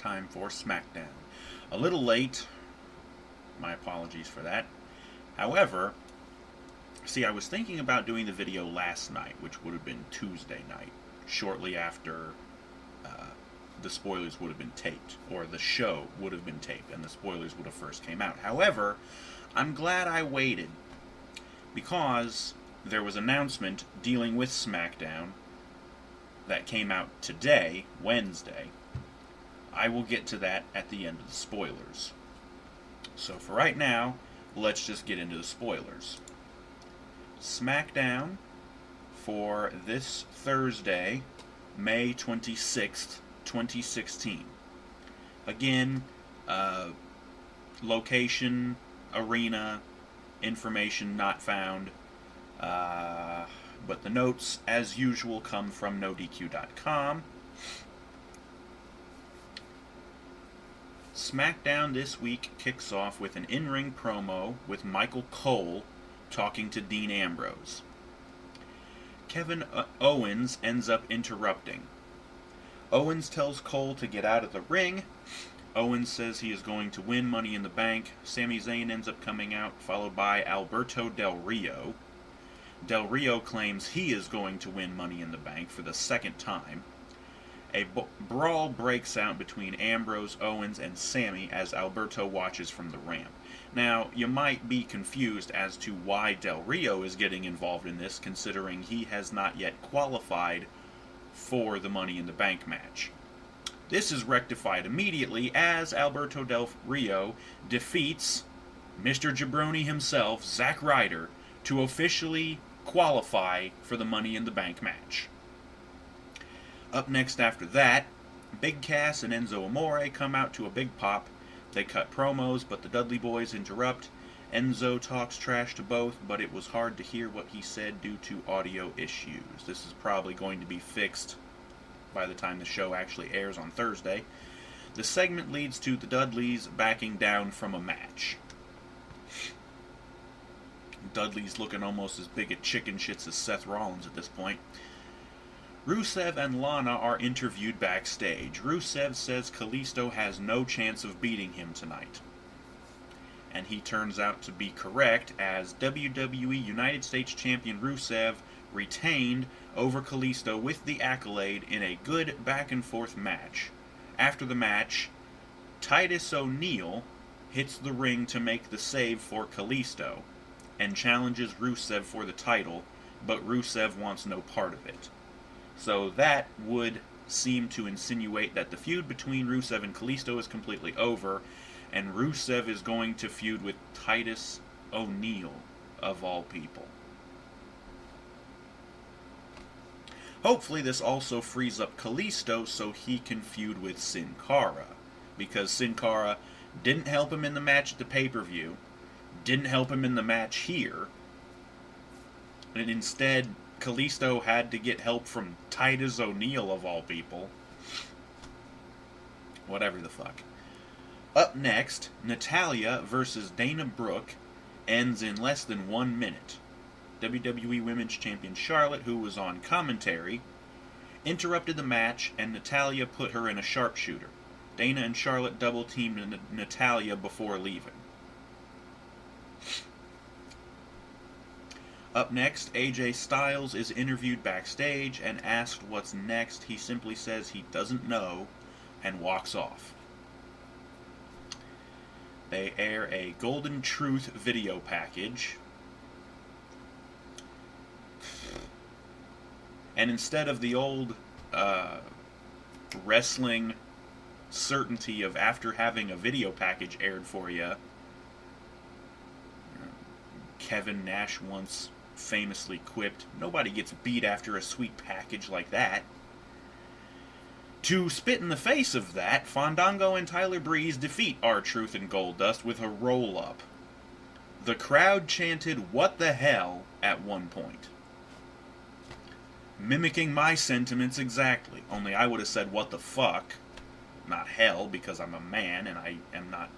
time for SmackDown. A little late, my apologies for that. However, see, I was thinking about doing the video last night, which would have been Tuesday night, shortly after the spoilers would have been taped, or the show would have been taped, and the spoilers would have first came out. However, I'm glad I waited, because there was an announcement dealing with SmackDown that came out today, Wednesday. I will get to that at the end of the spoilers. So for right now, let's just get into the spoilers. SmackDown for this Thursday, May 26th, 2016. Again, location, arena, information not found, but the notes, as usual, come from NoDQ.com. SmackDown this week kicks off with an in-ring promo with Michael Cole talking to Dean Ambrose. Kevin Owens ends up interrupting. Owens tells Cole to get out of the ring. Owens says he is going to win Money in the Bank. Sami Zayn ends up coming out, followed by Alberto Del Rio. Del Rio claims he is going to win Money in the Bank for the second time. A brawl breaks out between Ambrose, Owens, and Sami as Alberto watches from the ramp. Now, you might be confused as to why Del Rio is getting involved in this, considering he has not yet qualified for the Money in the Bank match. This is rectified immediately as Alberto Del Rio defeats Mr. Jabroni himself, Zack Ryder, to officially qualify for the Money in the Bank match. Up next after that, Big Cass and Enzo Amore come out to a big pop. They cut promos, but the Dudley Boys interrupt. Enzo talks trash to both, but it was hard to hear what he said due to audio issues. This is probably going to be fixed by the time the show actually airs on Thursday. The segment leads to the Dudleys backing down from a match. Dudley's looking almost as big at chicken shits as Seth Rollins at this point. Rusev and Lana are interviewed backstage. Rusev says Kalisto has no chance of beating him tonight. And he turns out to be correct, as WWE United States Champion Rusev retained over Kalisto with the accolade in a good back-and-forth match. After the match, Titus O'Neil hits the ring to make the save for Kalisto and challenges Rusev for the title, but Rusev wants no part of it. So that would seem to insinuate that the feud between Rusev and Kalisto is completely over, and Rusev is going to feud with Titus O'Neil, of all people. Hopefully this also frees up Kalisto so he can feud with Sin Cara, because Sin Cara didn't help him in the match at the pay-per-view, didn't help him in the match here, and instead Kalisto had to get help from Titus O'Neil, of all people. Whatever the fuck. Up next, Natalya versus Dana Brooke ends in less than 1 minute. WWE Women's Champion Charlotte, who was on commentary, interrupted the match, and Natalya put her in a sharpshooter. Dana and Charlotte double-teamed Natalya before leaving. Up next, AJ Styles is interviewed backstage and asked what's next. He simply says he doesn't know and walks off. They air a Golden Truth video package. And instead of the old wrestling certainty of after having a video package aired for you, Kevin Nash once famously quipped, "Nobody gets beat after a sweet package like that." To spit in the face of that, Fandango and Tyler Breeze defeat R-Truth and Goldust with a roll-up. The crowd chanted, "What the hell?" at one point. Mimicking my sentiments exactly, only I would have said, "What the fuck?" Not hell, because I'm a man and I am not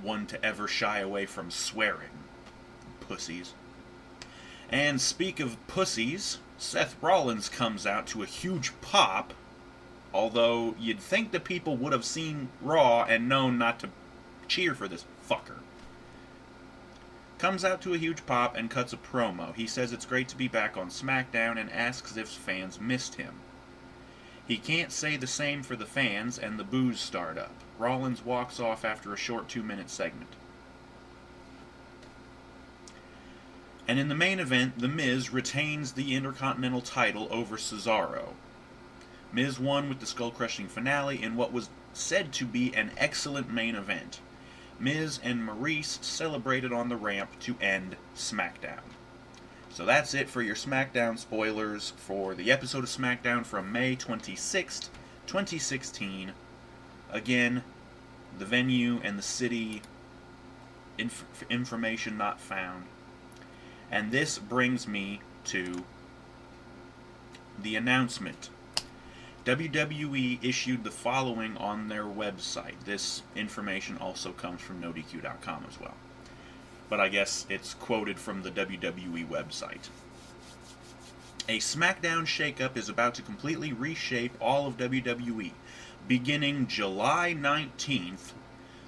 one to ever shy away from swearing. Pussies. And speak of pussies, Seth Rollins comes out to a huge pop Although you'd think the people would have seen Raw and known not to cheer for this fucker. Comes out to a huge pop and cuts a promo. He says it's great to be back on SmackDown and asks if fans missed him. He can't say the same for the fans, and the boos start up. Rollins walks off after a short 2-minute segment. And in the main event, The Miz retains the Intercontinental title over Cesaro. Miz won with the skull-crushing finale in what was said to be an excellent main event. Miz and Maurice celebrated on the ramp to end SmackDown. So that's it for your SmackDown spoilers for the episode of SmackDown from May 26th, 2016. Again, the venue and the city, information not found. And this brings me to the announcement. WWE issued the following on their website. This information also comes from NoDQ.com as well, but I guess it's quoted from the WWE website. A SmackDown shakeup is about to completely reshape all of WWE. Beginning July 19th,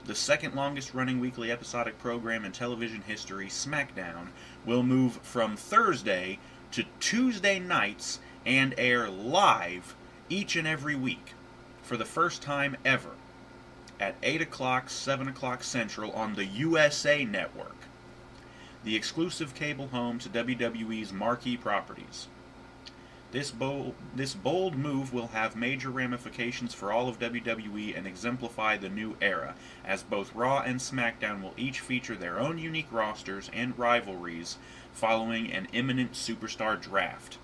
the second longest running weekly episodic program in television history, SmackDown, will move from Thursday to Tuesday nights and air live each and every week for the first time ever at 8 o'clock, 7 o'clock Central on the USA Network, the exclusive cable home to WWE's marquee properties. This bold move will have major ramifications for all of WWE and exemplify the new era, as both Raw and SmackDown will each feature their own unique rosters and rivalries following an imminent superstar draft.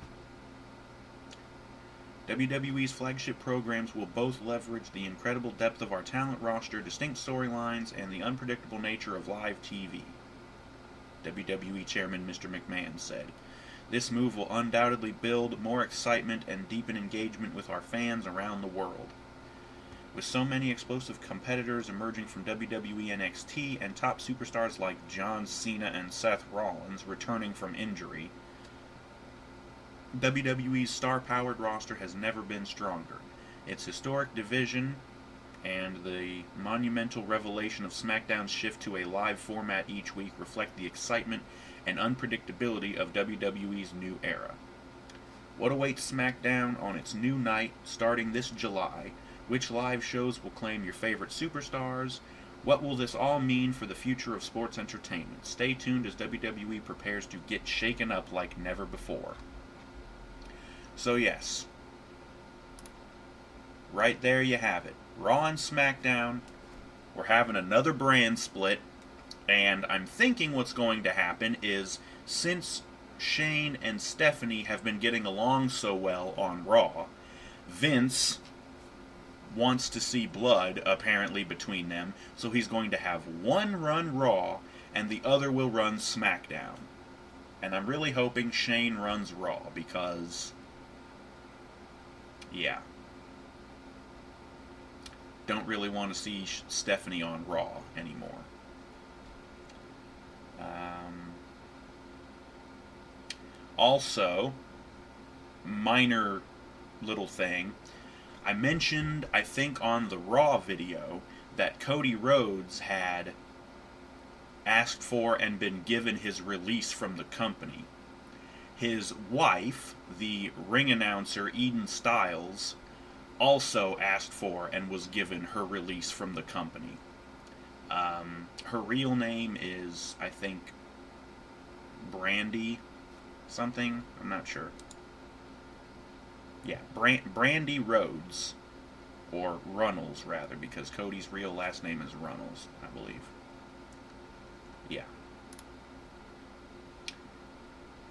WWE's flagship programs will both leverage the incredible depth of our talent roster, distinct storylines, and the unpredictable nature of live TV, WWE Chairman Mr. McMahon said. This move will undoubtedly build more excitement and deepen engagement with our fans around the world. With so many explosive competitors emerging from WWE NXT and top superstars like John Cena and Seth Rollins returning from injury, WWE's star-powered roster has never been stronger. Its historic division and the monumental revelation of SmackDown's shift to a live format each week reflect the excitement and unpredictability of WWE's new era. What awaits SmackDown on its new night starting this July? Which live shows will claim your favorite superstars? What will this all mean for the future of sports entertainment? Stay tuned as WWE prepares to get shaken up like never before. So yes, right there you have it. Raw and SmackDown, we're having another brand split, and I'm thinking what's going to happen is, since Shane and Stephanie have been getting along so well on Raw, Vince wants to see blood, apparently, between them, so he's going to have one run Raw, and the other will run SmackDown. And I'm really hoping Shane runs Raw, because yeah. Don't really want to see Stephanie on Raw anymore. Also, minor little thing, I mentioned, I think on the Raw video, that Cody Rhodes had asked for and been given his release from the company. His wife, the ring announcer Eden Styles, also asked for and was given her release from the company. Her real name is, I think, Brandy something. I'm not sure. Yeah, Brandy Rhodes, or Runnels rather, because Cody's real last name is Runnels, I believe. Yeah.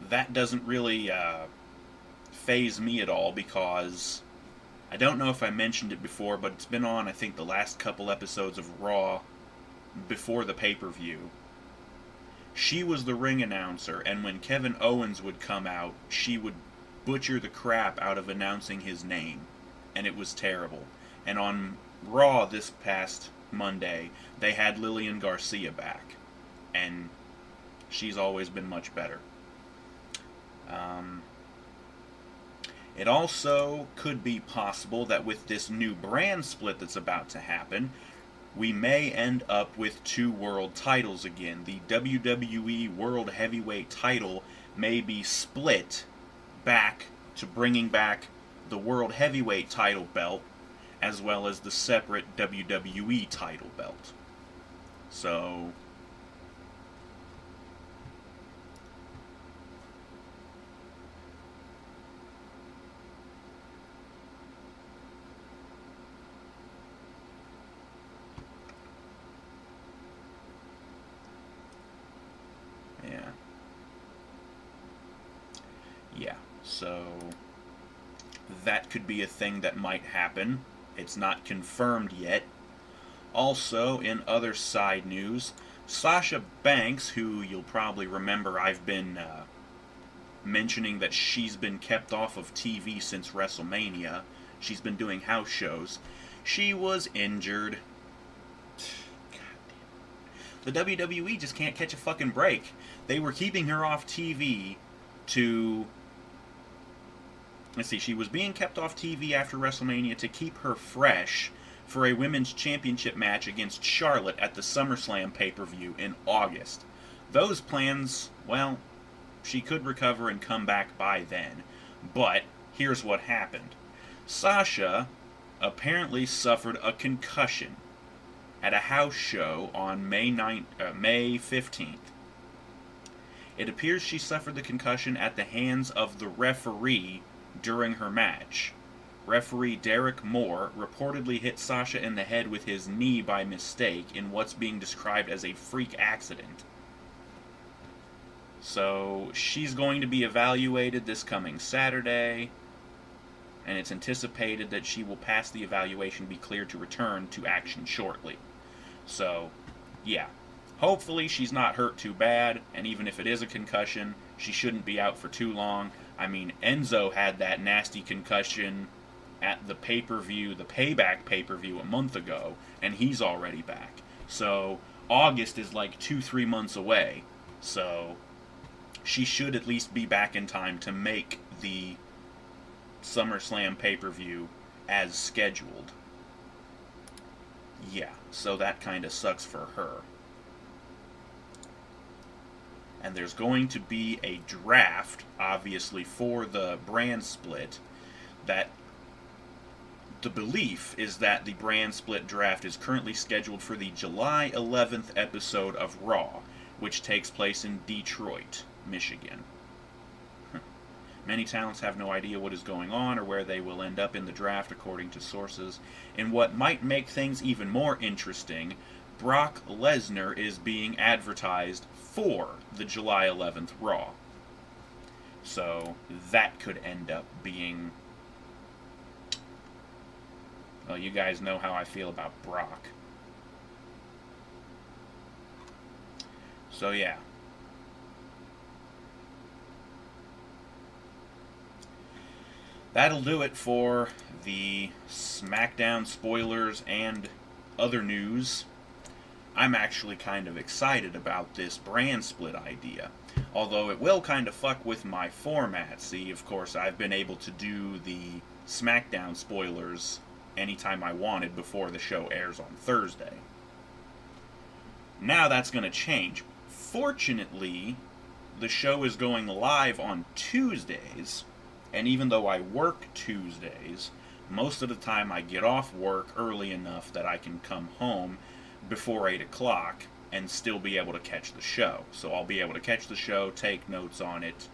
That doesn't really faze me at all, because I don't know if I mentioned it before, but it's been on, I think, the last couple episodes of Raw before the pay-per-view. She was the ring announcer, and when Kevin Owens would come out, she would butcher the crap out of announcing his name, and it was terrible. And on Raw this past Monday, they had Lillian Garcia back, and she's always been much better. It also could be possible that with this new brand split that's about to happen, we may end up with two world titles again. The WWE World Heavyweight title may be split back to bringing back the World Heavyweight title belt as well as the separate WWE title belt. So, yeah. Yeah, so that could be a thing that might happen. It's not confirmed yet. Also, in other side news, Sasha Banks, who you'll probably remember I've been mentioning that she's been kept off of TV since WrestleMania. She's been doing house shows. She was injured. The WWE just can't catch a fucking break. They were keeping her off TV to... Let's see, she was being kept off TV after WrestleMania to keep her fresh for a women's championship match against Charlotte at the SummerSlam pay-per-view in August. Those plans, well, she could recover and come back by then. But here's what happened. Sasha apparently suffered a concussion at a house show on May 15th. It appears she suffered the concussion at the hands of the referee during her match. Referee Derek Moore reportedly hit Sasha in the head with his knee by mistake in what's being described as a freak accident. So, she's going to be evaluated this coming Saturday, and it's anticipated that she will pass the evaluation and be cleared to return to action shortly. So, yeah. Hopefully she's not hurt too bad, and even if it is a concussion, she shouldn't be out for too long. I mean, Enzo had that nasty concussion at the pay-per-view, the Payback pay-per-view a month ago, and he's already back. So, August is like 2-3 months away. So, she should at least be back in time to make the SummerSlam pay-per-view as scheduled. Yeah, so that kind of sucks for her. And there's going to be a draft, obviously, for the brand split. That the belief is that the brand split draft is currently scheduled for the July 11th episode of Raw, which takes place in Detroit, Michigan. Many talents have no idea what is going on or where they will end up in the draft, according to sources. In what might make things even more interesting, Brock Lesnar is being advertised for the July 11th Raw. So that could end up being... Well, you guys know how I feel about Brock. So yeah. That'll do it for the SmackDown spoilers and other news. I'm actually kind of excited about this brand split idea. Although it will kind of fuck with my format. See, of course, I've been able to do the SmackDown spoilers anytime I wanted before the show airs on Thursday. Now that's going to change. Fortunately, the show is going live on Tuesdays, and even though I work Tuesdays, most of the time I get off work early enough that I can come home before 8 o'clock and still be able to catch the show. So I'll be able to catch the show, take notes on it,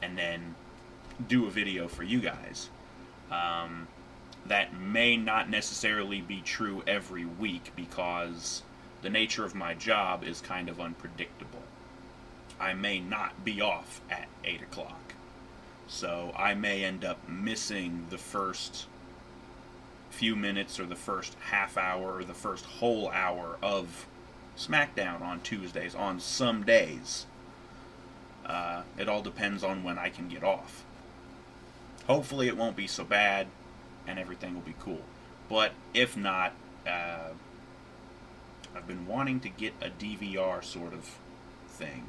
and then do a video for you guys. That may not necessarily be true every week because the nature of my job is kind of unpredictable. I may not be off at 8 o'clock. So I may end up missing the first few minutes or the first half hour or the first whole hour of SmackDown on Tuesdays on some days. It all depends on when I can get off. Hopefully it won't be so bad and everything will be cool. But if not, I've been wanting to get a DVR sort of thing.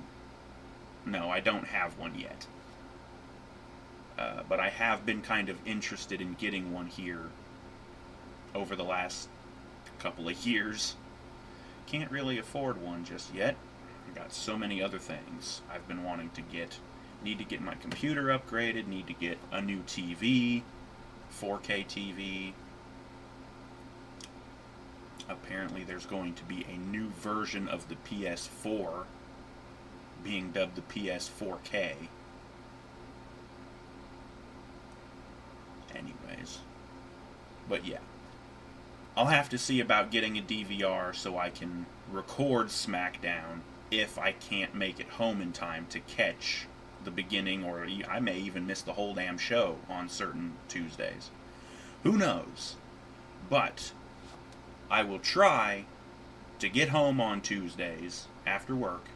No, I don't have one yet. But I have been kind of interested in getting one here over the last couple of years. Can't really afford one just yet. I got so many other things I've been wanting to get. Need to get my computer upgraded, need to get a new TV, 4K TV. Apparently there's going to be a new version of the PS4 being dubbed the PS4K. Anyways. But yeah. I'll have to see about getting a DVR so I can record SmackDown if I can't make it home in time to catch the beginning, or I may even miss the whole damn show on certain Tuesdays. Who knows? But I will try to get home on Tuesdays after work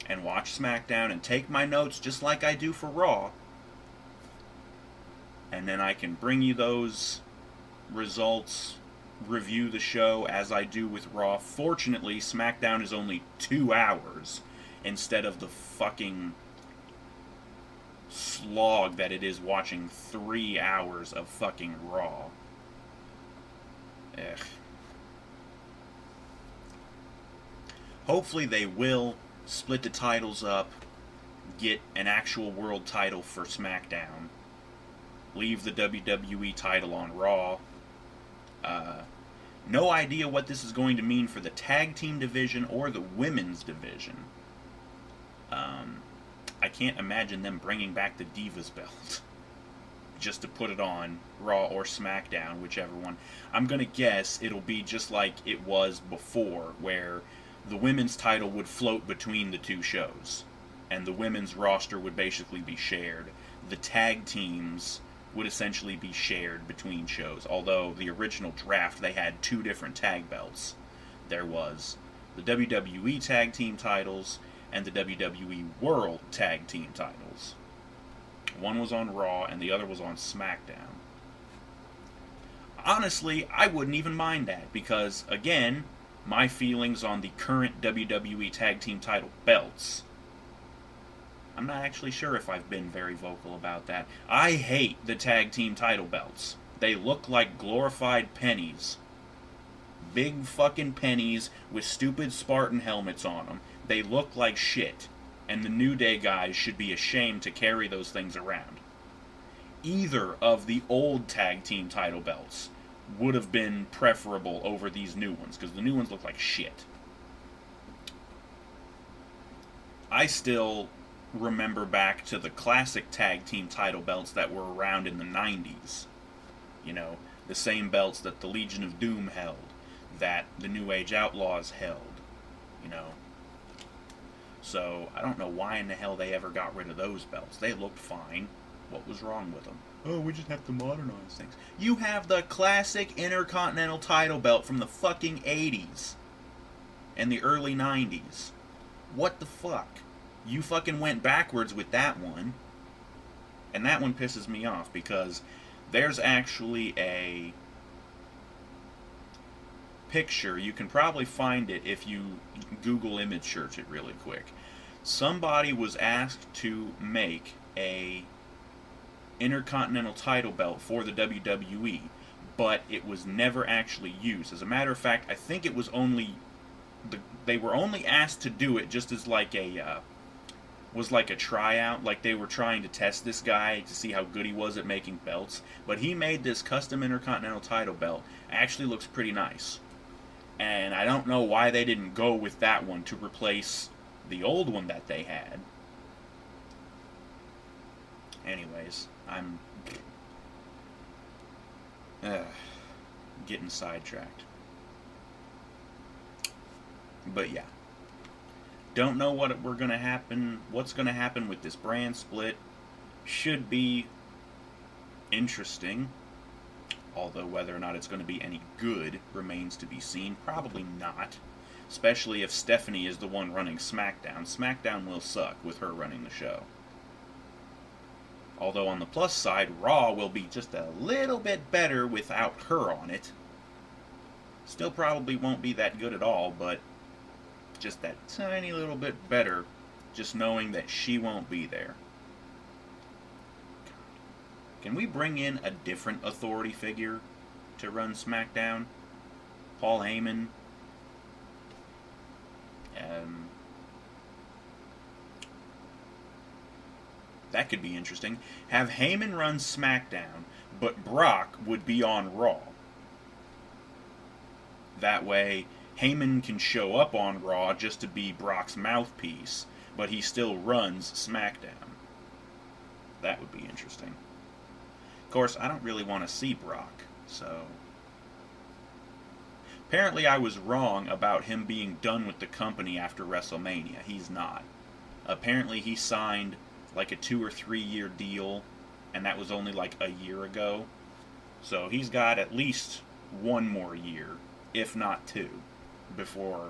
and watch SmackDown and take my notes just like I do for Raw. And then I can bring you those results, review the show as I do with Raw. Fortunately, SmackDown is only 2 hours instead of the fucking slog that it is watching 3 hours of fucking Raw. Ugh. Hopefully they will split the titles up, get an actual world title for SmackDown, leave the WWE title on Raw. No idea what this is going to mean for the tag team division or the women's division. I can't imagine them bringing back the Divas belt just to put it on Raw or SmackDown, whichever one. I'm going to guess it'll be just like it was before, where the women's title would float between the two shows, and the women's roster would basically be shared. The tag teams would essentially be shared between shows, although the original draft, they had 2 different tag belts. There was the WWE tag team titles and the WWE World Tag Team titles. One was on Raw and the other was on SmackDown. Honestly, I wouldn't even mind that, because, again, my feelings on the current WWE Tag Team title belts, I'm not actually sure if I've been very vocal about that. I hate the tag team title belts. They look like glorified pennies. Big fucking pennies with stupid Spartan helmets on them. They look like shit. And the New Day guys should be ashamed to carry those things around. Either of the old tag team title belts would have been preferable over these new ones, because the new ones look like shit. I still remember back to the classic tag team title belts that were around in the 90s. You know, the same belts that the Legion of Doom held, that the New Age Outlaws held, you know. So, I don't know why in the hell they ever got rid of those belts. They looked fine. What was wrong with them? Oh, we just have to modernize things. You have the classic Intercontinental title belt from the fucking 80s and the early 90s. What the fuck? You fucking went backwards with that one. And that one pisses me off, because there's actually a picture. You can probably find it if you Google image search it really quick. Somebody was asked to make a Intercontinental title belt for the WWE, but it was never actually used. As a matter of fact, I think it was only they were only asked to do it just as like a was like a tryout, like they were trying to test this guy to see how good he was at making belts. But he made this custom Intercontinental title belt. Actually looks pretty nice. And I don't know why they didn't go with that one to replace the old one that they had. Anyways, I'm getting sidetracked. But yeah. Don't know what's going to happen with this brand split. Should be interesting. Although whether or not it's going to be any good remains to be seen. Probably not. Especially if Stephanie is the one running SmackDown. SmackDown will suck with her running the show. Although on the plus side, Raw will be just a little bit better without her on it. Still probably won't be that good at all, but just that tiny little bit better, just knowing that she won't be there. Can we bring in a different authority figure to run SmackDown? Paul Heyman? That could be interesting. Have Heyman run SmackDown, but Brock would be on Raw. That way, Heyman can show up on Raw just to be Brock's mouthpiece, but he still runs SmackDown. That would be interesting. Of course, I don't really want to see Brock, so... Apparently I was wrong about him being done with the company after WrestleMania. He's not. Apparently he signed like a 2 or 3 year deal, and that was only like a year ago. So he's got at least 1 more year, if not 2, before...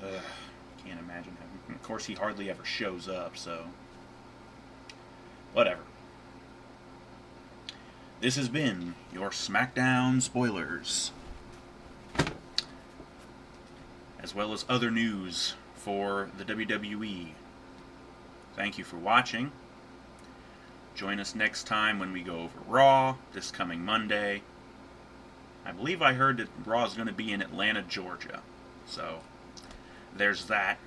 can't imagine him. Of course, he hardly ever shows up, so... Whatever. This has been your SmackDown spoilers, as well as other news for the WWE. Thank you for watching. Join us next time when we go over Raw, this coming Monday. I believe I heard that Raw is going to be in Atlanta, Georgia. So, there's that.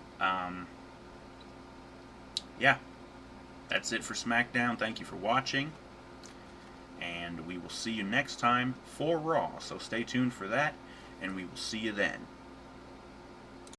Yeah. That's it for SmackDown. Thank you for watching. And we will see you next time for Raw. So stay tuned for that, and we will see you then.